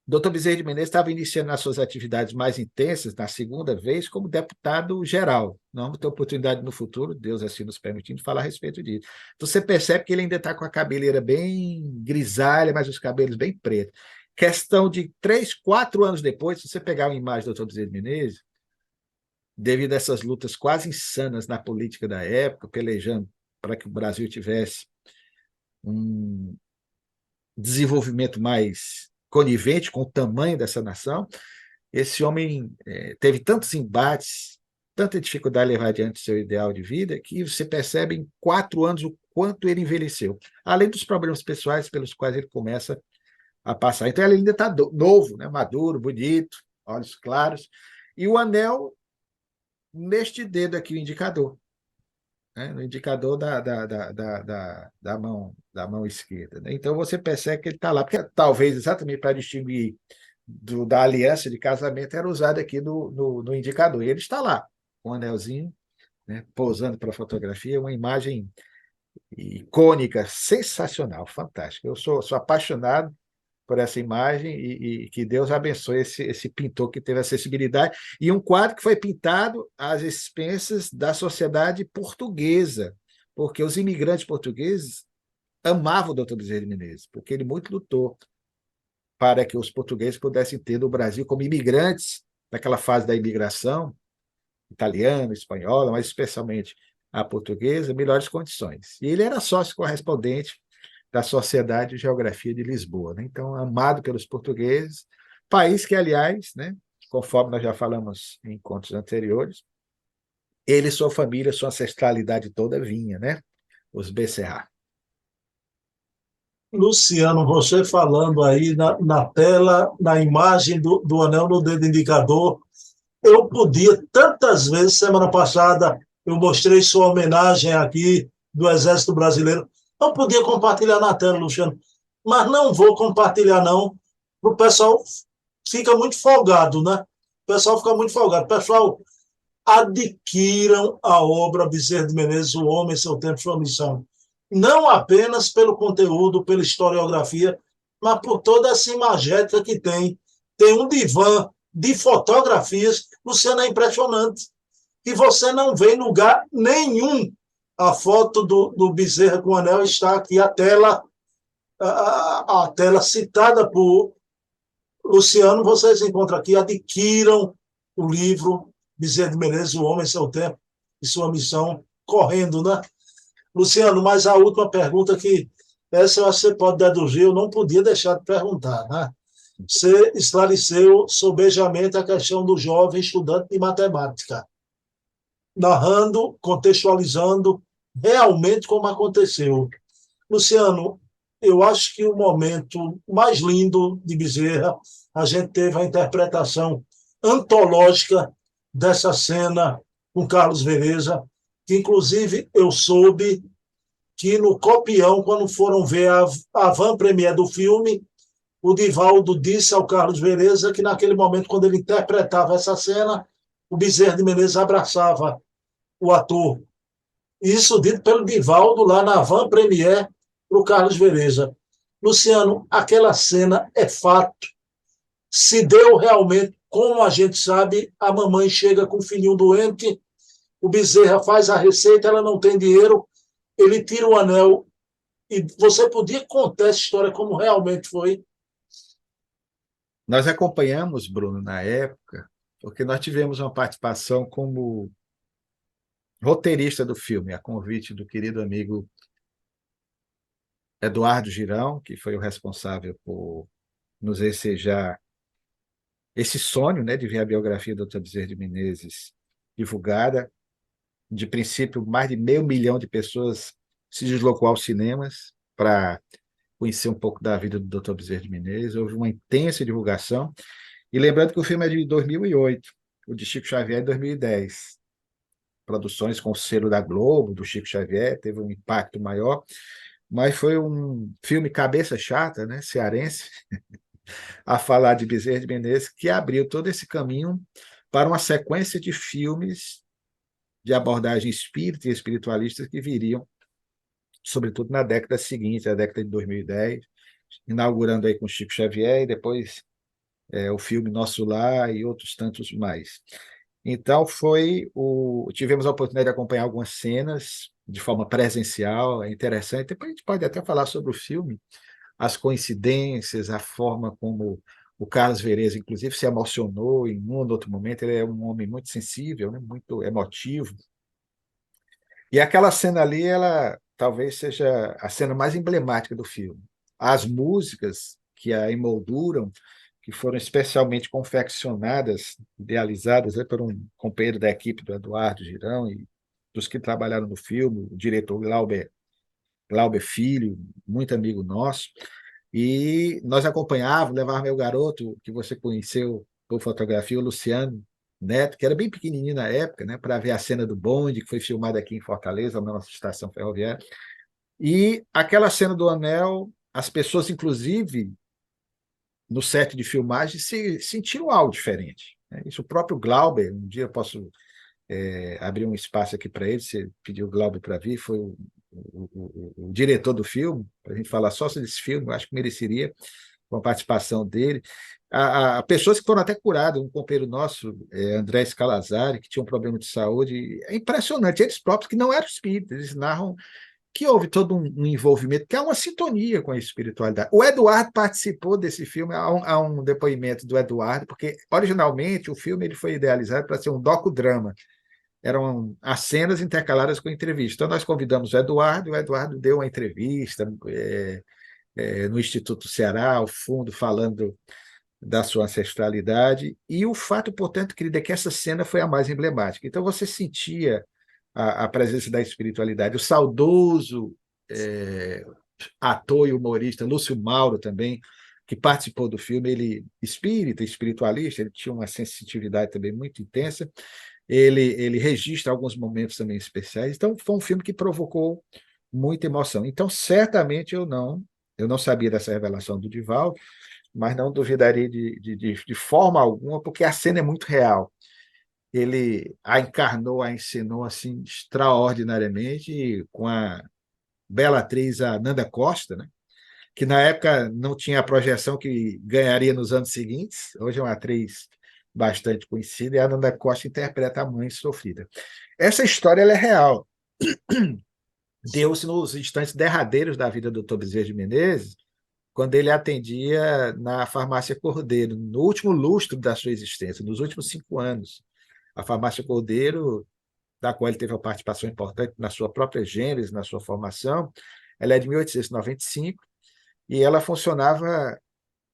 Dr. Bezerra de Menezes estava iniciando as suas atividades mais intensas na segunda vez como deputado geral. Não vamos ter oportunidade no futuro, Deus assim nos permitindo, falar a respeito disso. Então, você percebe que ele ainda está com a cabeleira bem grisalha, mas os cabelos bem pretos. Questão de 3, 4 anos depois, se você pegar uma imagem do Dr. Bezerra de Menezes, devido a essas lutas quase insanas na política da época, pelejando para que o Brasil tivesse um desenvolvimento mais conivente com o tamanho dessa nação, esse homem teve tantos embates, tanta dificuldade de levar adiante seu ideal de vida, que você percebe em 4 anos o quanto ele envelheceu, além dos problemas pessoais pelos quais ele começa a passar. Então, ele ainda está novo, né? Maduro, bonito, olhos claros, e o anel neste dedo aqui, o indicador, né? No indicador da mão esquerda, né? Então, você percebe que ele está lá, porque talvez exatamente para distinguir da aliança de casamento era usado aqui no indicador. E ele está lá, com um anelzinho, né, posando para a fotografia, uma imagem icônica, sensacional, fantástica. Eu sou apaixonado por essa imagem e que Deus abençoe esse pintor que teve acessibilidade. E um quadro que foi pintado às expensas da sociedade portuguesa, porque os imigrantes portugueses amavam o Dr. Bezerra de Menezes, porque ele muito lutou para que os portugueses pudessem ter no Brasil, como imigrantes, naquela fase da imigração, italiana, espanhola, mas especialmente a portuguesa, melhores condições. E ele era sócio correspondente da Sociedade de Geografia de Lisboa, né? Então, amado pelos portugueses, país que, aliás, né, conforme nós já falamos em encontros anteriores, ele e sua família, sua ancestralidade toda vinha, né? Os Becerra. Luciano, você falando aí na tela, na imagem do anel no dedo indicador, eu podia, tantas vezes, semana passada, eu mostrei sua homenagem aqui do Exército Brasileiro, eu podia compartilhar na tela, Luciano, mas não vou compartilhar, não, o pessoal fica muito folgado, né? O pessoal fica muito folgado. Pessoal, adquiram a obra Bezerra de Menezes, O Homem, Seu Tempo, Sua Missão. Não apenas pelo conteúdo, pela historiografia, mas por toda essa imagética que tem. Tem um divã de fotografias, Luciano, é impressionante. E você não vê em lugar nenhum a foto do Bezerra com o anel, está aqui a tela citada por Luciano, vocês encontram aqui, adquiram o livro Bezerra de Menezes, O Homem, Seu Tempo e Sua Missão, correndo, né? Luciano, mas a última pergunta que essa eu acho que você pode deduzir, eu não podia deixar de perguntar, né? Você esclareceu sobejamente a questão do jovem estudante de matemática, narrando, contextualizando realmente como aconteceu. Luciano, eu acho que o momento mais lindo de Bezerra, a gente teve a interpretação antológica dessa cena com Carlos Vereza, que inclusive eu soube que no Copião, quando foram ver a van-premiere do filme, o Divaldo disse ao Carlos Vereza que naquele momento, quando ele interpretava essa cena, o Bezerra de Menezes abraçava o ator. Isso dito pelo Divaldo lá na van premiere para o Carlos Vereza. Luciano, aquela cena é fato. Se deu realmente, como a gente sabe, a mamãe chega com o filhinho doente, o Bezerra faz a receita, ela não tem dinheiro, ele tira o anel. E você podia contar essa história como realmente foi? Nós acompanhamos, Bruno, na época, porque nós tivemos uma participação como roteirista do filme, a convite do querido amigo Eduardo Girão, que foi o responsável por nos ensejar esse sonho, né, de ver a biografia do Dr. Bezerra de Menezes divulgada. De princípio, mais de 500 mil de pessoas se deslocou aos cinemas para conhecer um pouco da vida do Dr. Bezerra de Menezes. Houve uma intensa divulgação. E lembrando que o filme é de 2008, o de Chico Xavier é de 2010. Produções com o selo da Globo, do Chico Xavier, teve um impacto maior, mas foi um filme cabeça chata, né, cearense, a falar de Bezerra de Menezes, que abriu todo esse caminho para uma sequência de filmes de abordagem espírita e espiritualistas que viriam, sobretudo na década seguinte, a década de 2010, inaugurando aí com Chico Xavier e depois o filme Nosso Lar e outros tantos mais. Então tivemos a oportunidade de acompanhar algumas cenas de forma presencial, é interessante. Depois a gente pode até falar sobre o filme, as coincidências, a forma como o Carlos Vereza, inclusive, se emocionou em um ou outro momento. Ele é um homem muito sensível, né? Muito emotivo. E aquela cena ali, ela talvez seja a cena mais emblemática do filme. As músicas que a emolduram, que foram especialmente confeccionadas, idealizadas, né, por um companheiro da equipe do Eduardo Girão e dos que trabalharam no filme, o diretor Glauber Filho, muito amigo nosso. E nós acompanhávamos, levava meu garoto, que você conheceu por fotografia, o Luciano Neto, que era bem pequenininho na época, né, para ver a cena do bonde, que foi filmada aqui em Fortaleza, na nossa estação ferroviária. E aquela cena do anel, as pessoas, inclusive, no set de filmagem, se sentiram algo diferente, né? Isso o próprio Glauber, um dia eu posso abrir um espaço aqui para ele, você pediu o Glauber para vir, foi o diretor do filme, para a gente falar só sobre esse filme, eu acho que mereceria com a participação dele. Pessoas que foram até curadas, um companheiro nosso, André Scalazari, que tinha um problema de saúde, é impressionante, eles próprios que não eram espíritas, eles narram que houve todo um envolvimento, que há uma sintonia com a espiritualidade. O Eduardo participou desse filme, há um depoimento do Eduardo, porque originalmente o filme ele foi idealizado para ser um docudrama, eram as cenas intercaladas com entrevista. Então, nós convidamos o Eduardo deu uma entrevista no Instituto Ceará, ao fundo, falando da sua ancestralidade, e o fato, portanto, querida, é que essa cena foi a mais emblemática. Então, você sentia a presença da espiritualidade. O saudoso ator e humorista Lúcio Mauro também, que participou do filme, ele espírita, espiritualista, ele tinha uma sensitividade também muito intensa, ele registra alguns momentos também especiais. Então, foi um filme que provocou muita emoção. Então, certamente eu não sabia dessa revelação do Divaldo, mas não duvidaria de forma alguma, porque a cena é muito real. Ele a encarnou, a encenou assim extraordinariamente, com a bela atriz a Nanda Costa, né? Que na época não tinha a projeção que ganharia nos anos seguintes. Hoje é uma atriz bastante conhecida, e a Nanda Costa interpreta a mãe sofrida. Essa história ela é real. Deu-se nos instantes derradeiros da vida do Dr. Bezerra de Menezes, quando ele atendia na farmácia Cordeiro, no último lustro da sua existência, nos últimos 5 anos. A farmácia Cordeiro, da qual ele teve uma participação importante na sua própria gênese, na sua formação, ela é de 1895 e ela funcionava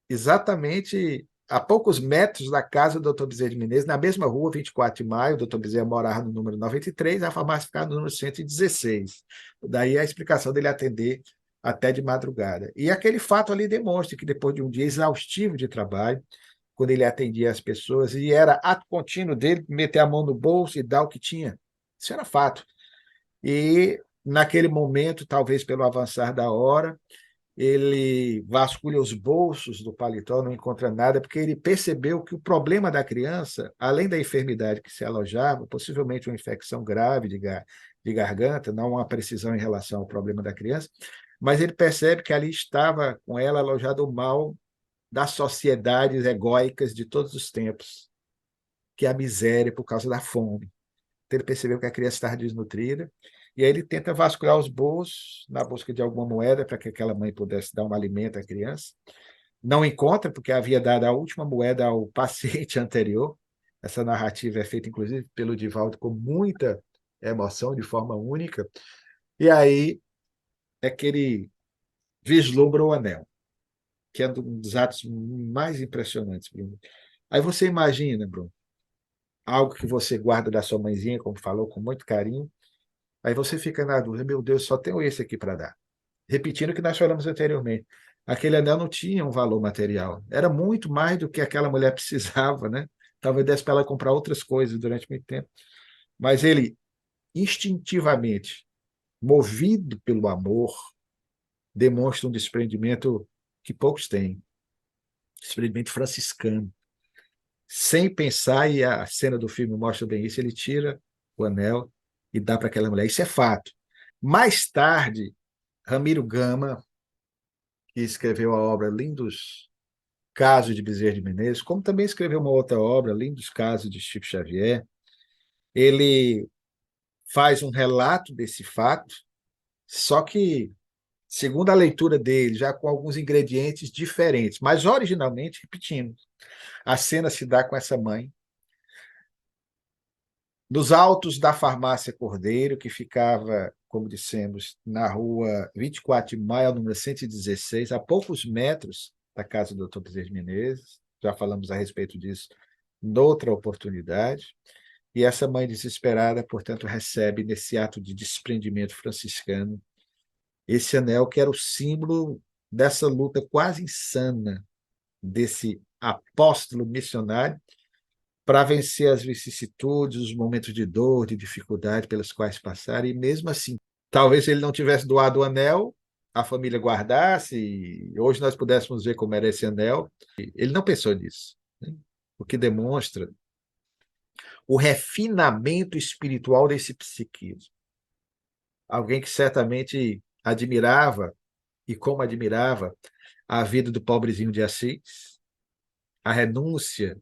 exatamente a poucos metros da casa do Dr. Bezerra de Menezes, na mesma rua, 24 de maio, o Dr. Bezerra morava no número 93, a farmácia ficava no número 116. Daí a explicação dele atender até de madrugada. E aquele fato ali demonstra que depois de um dia exaustivo de trabalho, quando ele atendia as pessoas, e era ato contínuo dele meter a mão no bolso e dar o que tinha. Isso era fato. E naquele momento, talvez pelo avançar da hora, ele vasculha os bolsos do paletó, não encontra nada, porque ele percebeu que o problema da criança, além da enfermidade que se alojava, possivelmente uma infecção grave de garganta, não uma precisão em relação ao problema da criança, mas ele percebe que ali estava com ela alojado o mal das sociedades egóicas de todos os tempos, que é a miséria por causa da fome. Então ele percebeu que a criança estava desnutrida, e aí ele tenta vasculhar os bolsos na busca de alguma moeda para que aquela mãe pudesse dar um alimento à criança. Não encontra, porque havia dado a última moeda ao paciente anterior. Essa narrativa é feita, inclusive, pelo Divaldo com muita emoção, de forma única. E aí é que ele vislumbra o anel, que é um dos atos mais impressionantes, Bruno. Aí você imagina, Bruno, algo que você guarda da sua mãezinha, como falou, com muito carinho. Aí você fica na dúvida, meu Deus, só tenho esse aqui para dar. Repetindo o que nós falamos anteriormente. Aquele anel não tinha um valor material. Era muito mais do que aquela mulher precisava, né? Talvez desse para ela comprar outras coisas durante muito tempo. Mas ele, instintivamente, movido pelo amor, demonstra um desprendimento que poucos têm. Desprendimento franciscano. Sem pensar, e a cena do filme mostra bem isso, ele tira o anel e dá para aquela mulher. Isso é fato. Mais tarde, Ramiro Gama, que escreveu a obra Lindos Casos de Bezerra de Menezes, como também escreveu uma outra obra, Lindos Casos de Chico Xavier, ele faz um relato desse fato, só que, segundo a leitura dele, já com alguns ingredientes diferentes, mas originalmente, repetindo, a cena se dá com essa mãe, nos altos da farmácia Cordeiro, que ficava, como dissemos, na rua 24 de maio, número 116, a poucos metros da casa do Dr. Bezerra de Menezes. Já falamos a respeito disso noutra oportunidade. E essa mãe desesperada, portanto, recebe nesse ato de desprendimento franciscano esse anel que era o símbolo dessa luta quase insana desse apóstolo missionário para vencer as vicissitudes, os momentos de dor, de dificuldade pelas quais passaram, e mesmo assim, talvez ele não tivesse doado o anel, a família guardasse, e hoje nós pudéssemos ver como era esse anel. Ele não pensou nisso, né? O que demonstra o refinamento espiritual desse psiquismo. Alguém que certamente admirava, e como admirava, a vida do pobrezinho de Assis, a renúncia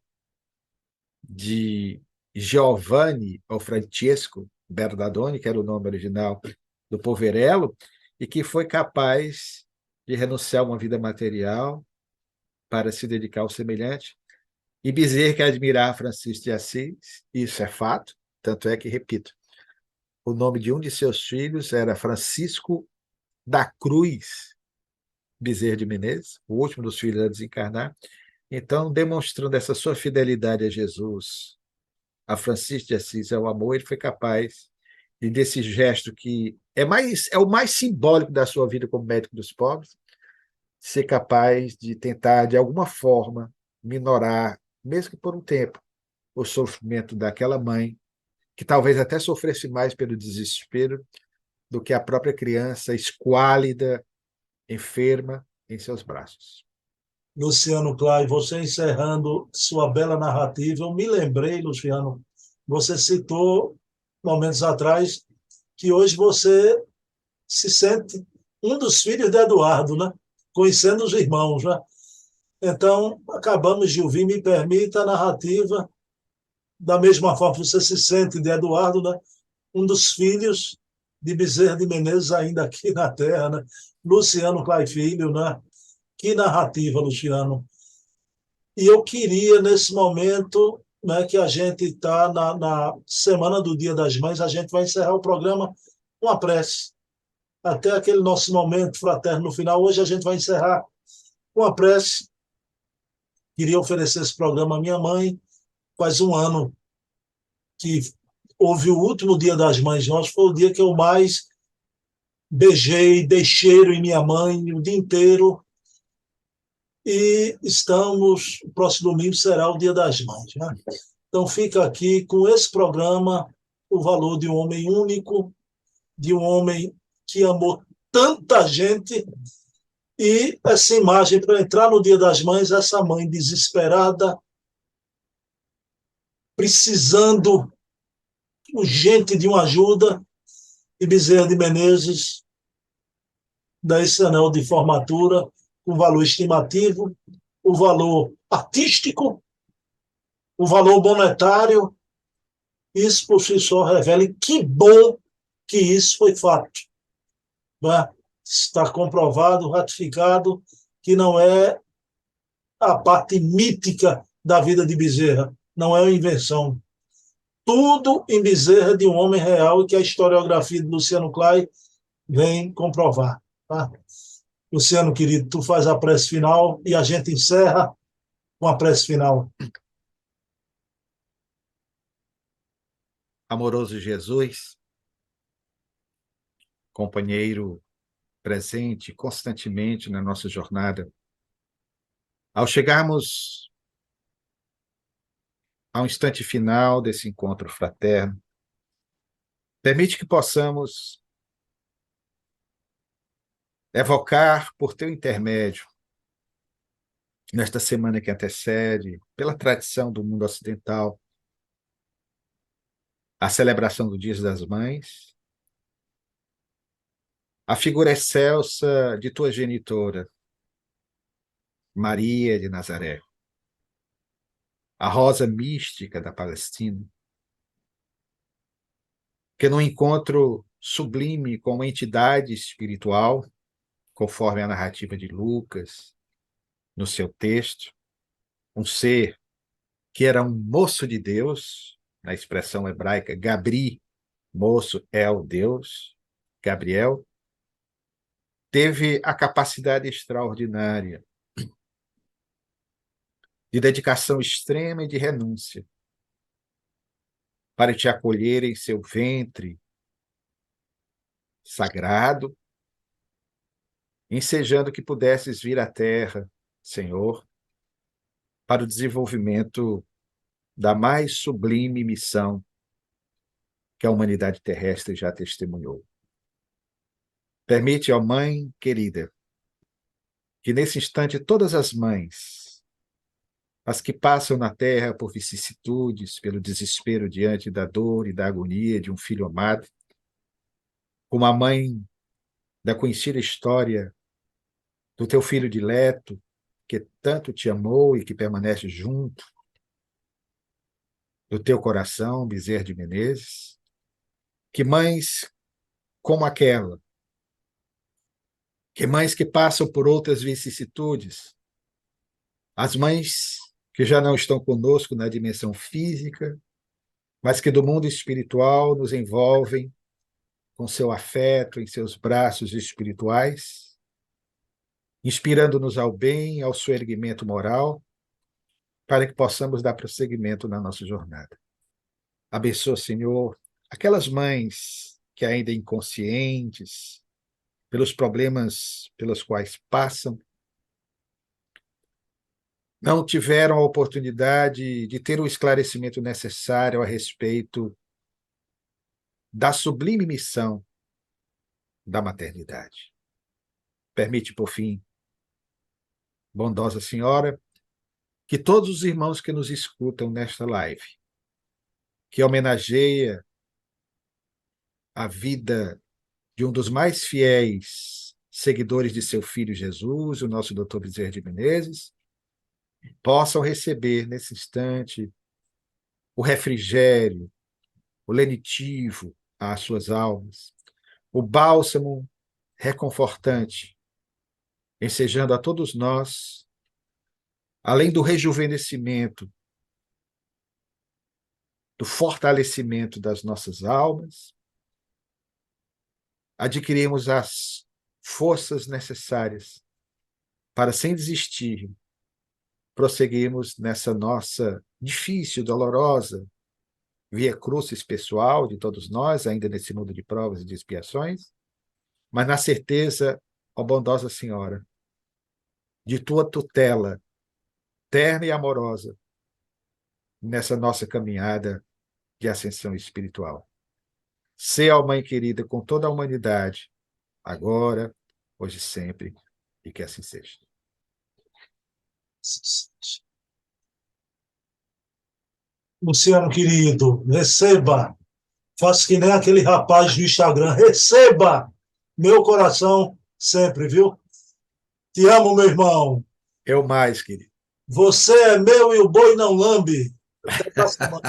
de Giovanni ou Francesco Bernardoni, que era o nome original do Poverello, e que foi capaz de renunciar a uma vida material para se dedicar ao semelhante. E Bezerra que admirar Francisco de Assis, isso é fato, tanto é que, repito, o nome de um de seus filhos era Francisco da Cruz Bezerra de Menezes, o último dos filhos a desencarnar. Então, demonstrando essa sua fidelidade a Jesus, a Francisco de Assis, ao amor, ele foi capaz de, desse gesto que é o mais simbólico da sua vida como médico dos pobres, ser capaz de tentar, de alguma forma, minorar, mesmo que por um tempo, o sofrimento daquela mãe, que talvez até sofresse mais pelo desespero do que a própria criança esquálida, enferma, em seus braços. Luciano Clay, você encerrando sua bela narrativa, eu me lembrei, Luciano, você citou momentos atrás que hoje você se sente um dos filhos de Eduardo, né? Conhecendo os irmãos, né? Então, acabamos de ouvir, me permita a narrativa, da mesma forma que você se sente de Eduardo, né? Um dos filhos de Bezerra de Menezes ainda aqui na Terra, né? Luciano Clay Filho, né? Que narrativa, Luciano. E eu queria, nesse momento, né, que a gente está na semana do Dia das Mães, a gente vai encerrar o programa com a prece. Até aquele nosso momento fraterno no final. Hoje a gente vai encerrar com a prece. Queria oferecer esse programa à minha mãe. Faz um ano que houve o último Dia das Mães nosso, foi o dia que eu mais beijei, dei cheiro em minha mãe o dia inteiro. E o próximo domingo será o Dia das Mães, né? Então fica aqui com esse programa o valor de um homem único, de um homem que amou tanta gente, e essa imagem para entrar no Dia das Mães, essa mãe desesperada, precisando urgente de uma ajuda, e Bezerra de Menezes dá esse anel de formatura com valor estimativo, o valor artístico, o valor monetário. Isso por si só revela, e que bom que isso foi fato. Né? Está comprovado, ratificado, que não é a parte mítica da vida de Bezerra, não é uma invenção. Tudo em Bezerra de um homem real, que a historiografia de Luciano Clay vem comprovar. Tá? Luciano, querido, tu faz a prece final e a gente encerra com a prece final. Amoroso Jesus, companheiro presente constantemente na nossa jornada, ao chegarmos ao instante final desse encontro fraterno, permite que possamos evocar por teu intermédio, nesta semana que antecede, pela tradição do mundo ocidental, a celebração do Dia das Mães, a figura excelsa de tua genitora, Maria de Nazaré, a rosa mística da Palestina, que num encontro sublime com uma entidade espiritual, conforme a narrativa de Lucas, no seu texto, um ser que era um moço de Deus, na expressão hebraica, Gabri, moço é o Deus, Gabriel, teve a capacidade extraordinária de dedicação extrema e de renúncia para te acolher em seu ventre sagrado, ensejando que pudesses vir à terra, Senhor, para o desenvolvimento da mais sublime missão que a humanidade terrestre já testemunhou. Permite, ó Mãe querida, que nesse instante todas as mães, as que passam na terra por vicissitudes, pelo desespero diante da dor e da agonia de um filho amado, como a mãe da conhecida história do teu filho dileto, que tanto te amou e que permanece junto do teu coração, Bezerra de Menezes, que mães como aquela, que mães que passam por outras vicissitudes, as mães que já não estão conosco na dimensão física, mas que do mundo espiritual nos envolvem com seu afeto em seus braços espirituais, inspirando-nos ao bem, ao soerguimento moral, para que possamos dar prosseguimento na nossa jornada. Abençoa, Senhor, aquelas mães que ainda inconscientes, pelos problemas pelos quais passam, não tiveram a oportunidade de ter o esclarecimento necessário a respeito da sublime missão da maternidade. Permite, por fim, bondosa Senhora, que todos os irmãos que nos escutam nesta live, que homenageia a vida de um dos mais fiéis seguidores de seu filho Jesus, o nosso Dr. Bezerra de Menezes, possam receber nesse instante o refrigério, o lenitivo às suas almas, o bálsamo reconfortante, ensejando a todos nós, além do rejuvenescimento, do fortalecimento das nossas almas, adquirirmos as forças necessárias para, sem desistir, prosseguirmos nessa nossa difícil, dolorosa via crucis pessoal de todos nós, ainda nesse mundo de provas e de expiações, mas na certeza, ó bondosa Senhora, de tua tutela terna e amorosa nessa nossa caminhada de ascensão espiritual. Sê, ó Mãe querida, com toda a humanidade, agora, hoje e sempre, e que assim seja. Luciano, querido, receba. Faça que nem aquele rapaz do Instagram. Receba meu coração sempre, viu? Te amo, meu irmão. Eu mais, querido. Você é meu e o boi não lambe. Até a próxima.